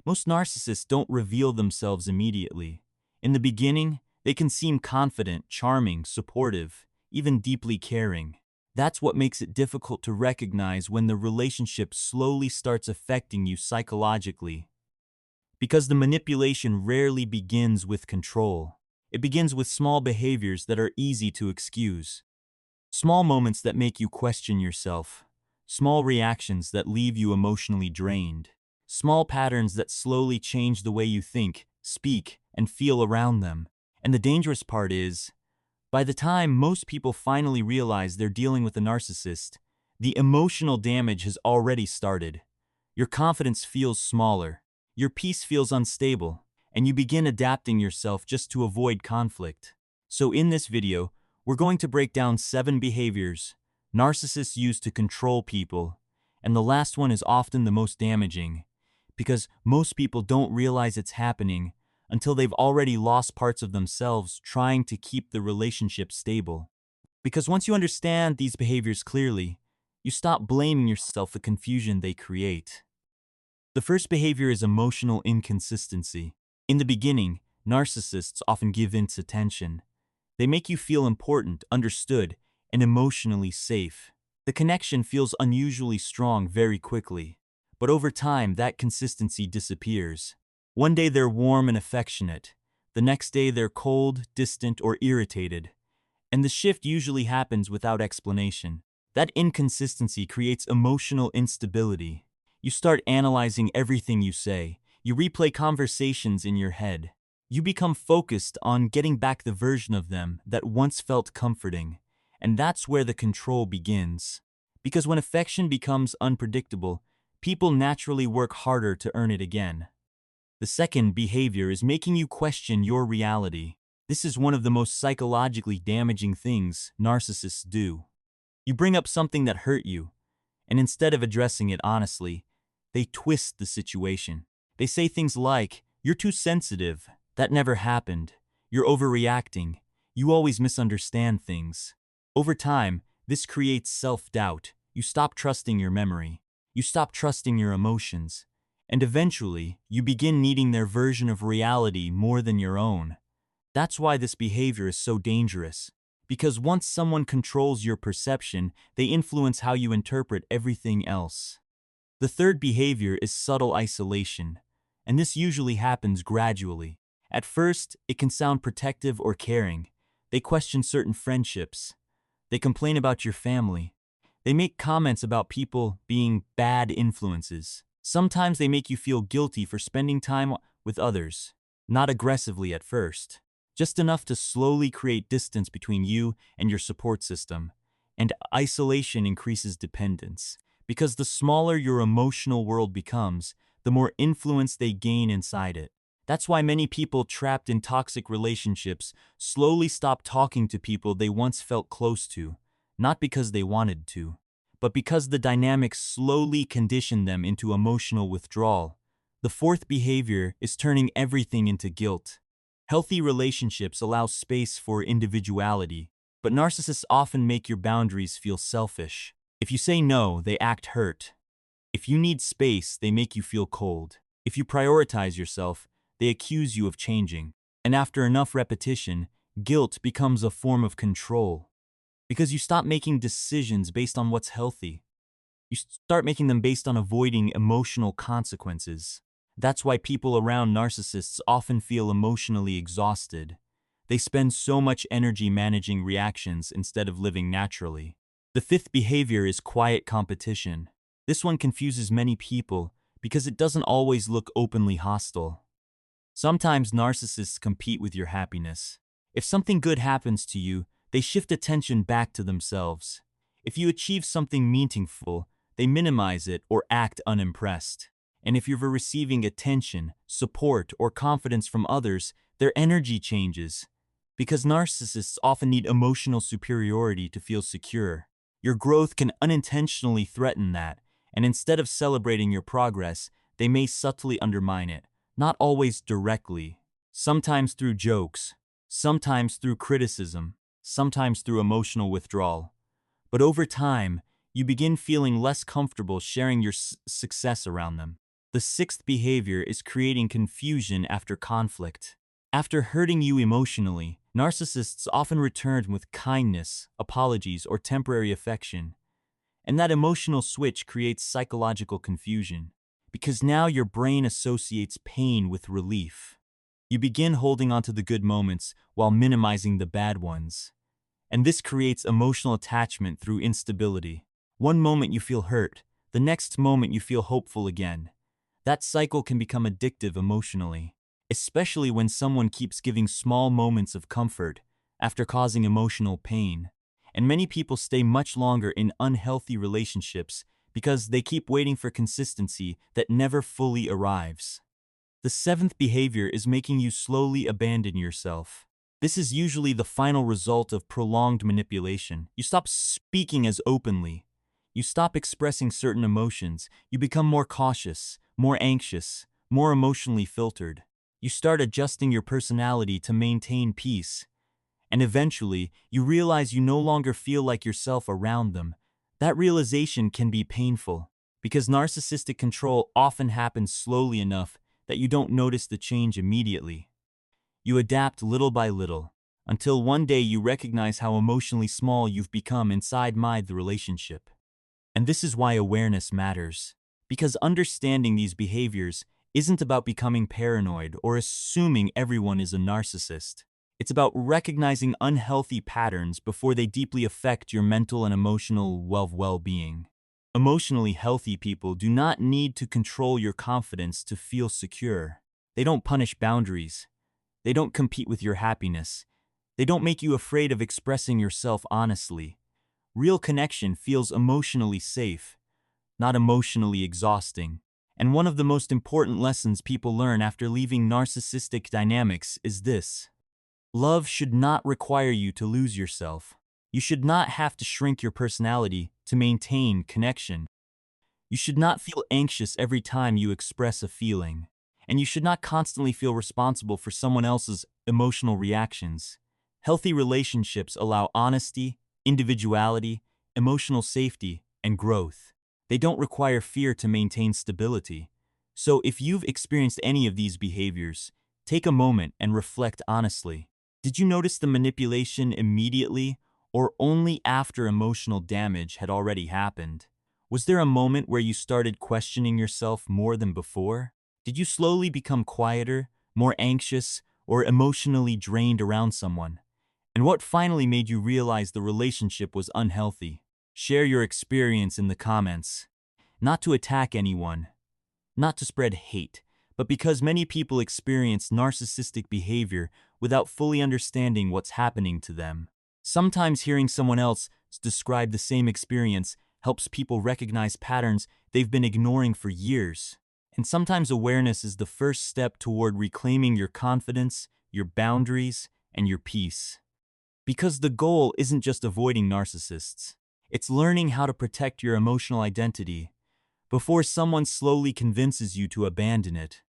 Most narcissists don't reveal themselves immediately. In the beginning, they can seem confident, charming, supportive, even deeply caring. That's what makes it difficult to recognize when the relationship slowly starts affecting you psychologically. Because the manipulation rarely begins with control. It begins with small behaviors that are easy to excuse. Small moments that make you question yourself. Small reactions that leave you emotionally drained. Small patterns that slowly change the way you think, speak, and feel around them. And the dangerous part is, by the time most people finally realize they're dealing with a narcissist, the emotional damage has already started. Your confidence feels smaller, your peace feels unstable, and you begin adapting yourself just to avoid conflict. So in this video, we're going to break down 7 behaviors narcissists use to control people, and the last one is often the most damaging, because most people don't realize it's happening until they've already lost parts of themselves trying to keep the relationship stable. Because once you understand these behaviors clearly, you stop blaming yourself for the confusion they create. The first behavior is emotional inconsistency. In the beginning, narcissists often give in to tension. They make you feel important, understood, and emotionally safe. The connection feels unusually strong very quickly, but over time that consistency disappears. One day they're warm and affectionate, the next day they're cold, distant, or irritated, and the shift usually happens without explanation. That inconsistency creates emotional instability. You start analyzing everything you say. You replay conversations in your head. You become focused on getting back the version of them that once felt comforting. And that's where the control begins. Because when affection becomes unpredictable, people naturally work harder to earn it again. The second behavior is making you question your reality. This is one of the most psychologically damaging things narcissists do. You bring up something that hurt you, and instead of addressing it honestly, they twist the situation. They say things like, "You're too sensitive. That never happened. You're overreacting. You always misunderstand things." Over time, this creates self-doubt. You stop trusting your memory. You stop trusting your emotions. And eventually, you begin needing their version of reality more than your own. That's why this behavior is so dangerous. Because once someone controls your perception, they influence how you interpret everything else. The third behavior is subtle isolation, and this usually happens gradually. At first, it can sound protective or caring. They question certain friendships. They complain about your family. They make comments about people being bad influences. Sometimes they make you feel guilty for spending time with others. Not aggressively at first, just enough to slowly create distance between you and your support system. And isolation increases dependence. Because the smaller your emotional world becomes, the more influence they gain inside it. That's why many people trapped in toxic relationships slowly stop talking to people they once felt close to, not because they wanted to, but because the dynamics slowly conditioned them into emotional withdrawal. The fourth behavior is turning everything into guilt. Healthy relationships allow space for individuality, but narcissists often make your boundaries feel selfish. If you say no, they act hurt. If you need space, they make you feel cold. If you prioritize yourself, they accuse you of changing. And after enough repetition, guilt becomes a form of control. Because you stop making decisions based on what's healthy. You start making them based on avoiding emotional consequences. That's why people around narcissists often feel emotionally exhausted. They spend so much energy managing reactions instead of living naturally. The fifth behavior is quiet competition. This one confuses many people because it doesn't always look openly hostile. Sometimes narcissists compete with your happiness. If something good happens to you, they shift attention back to themselves. If you achieve something meaningful, they minimize it or act unimpressed. And if you're receiving attention, support, or confidence from others, their energy changes. Because narcissists often need emotional superiority to feel secure. Your growth can unintentionally threaten that, and instead of celebrating your progress, they may subtly undermine it. Not always directly, sometimes through jokes, sometimes through criticism, sometimes through emotional withdrawal. But over time, you begin feeling less comfortable sharing your success around them. The sixth behavior is creating confusion after conflict. After hurting you emotionally, narcissists often return with kindness, apologies, or temporary affection. And that emotional switch creates psychological confusion, because now your brain associates pain with relief. You begin holding on to the good moments while minimizing the bad ones. And this creates emotional attachment through instability. One moment you feel hurt, the next moment you feel hopeful again. That cycle can become addictive emotionally, especially when someone keeps giving small moments of comfort after causing emotional pain. And many people stay much longer in unhealthy relationships because they keep waiting for consistency that never fully arrives. The seventh behavior is making you slowly abandon yourself. This is usually the final result of prolonged manipulation. You stop speaking as openly. You stop expressing certain emotions. You become more cautious, more anxious, more emotionally filtered. You start adjusting your personality to maintain peace. And eventually, you realize you no longer feel like yourself around them. That realization can be painful, because narcissistic control often happens slowly enough that you don't notice the change immediately. You adapt little by little, until one day you recognize how emotionally small you've become inside the relationship. And this is why awareness matters, because understanding these behaviors isn't about becoming paranoid or assuming everyone is a narcissist. It's about recognizing unhealthy patterns before they deeply affect your mental and emotional well-being. Emotionally healthy people do not need to control your confidence to feel secure. They don't punish boundaries. They don't compete with your happiness. They don't make you afraid of expressing yourself honestly. Real connection feels emotionally safe, not emotionally exhausting. And one of the most important lessons people learn after leaving narcissistic dynamics is this: love should not require you to lose yourself. You should not have to shrink your personality to maintain connection. You should not feel anxious every time you express a feeling. And you should not constantly feel responsible for someone else's emotional reactions. Healthy relationships allow honesty, individuality, emotional safety, and growth. They don't require fear to maintain stability. So if you've experienced any of these behaviors, take a moment and reflect honestly. Did you notice the manipulation immediately, or only after emotional damage had already happened? Was there a moment where you started questioning yourself more than before? Did you slowly become quieter, more anxious, or emotionally drained around someone? And what finally made you realize the relationship was unhealthy? Share your experience in the comments. Not to attack anyone, not to spread hate, but because many people experience narcissistic behavior without fully understanding what's happening to them. Sometimes hearing someone else describe the same experience helps people recognize patterns they've been ignoring for years. And sometimes awareness is the first step toward reclaiming your confidence, your boundaries, and your peace. Because the goal isn't just avoiding narcissists. It's learning how to protect your emotional identity before someone slowly convinces you to abandon it.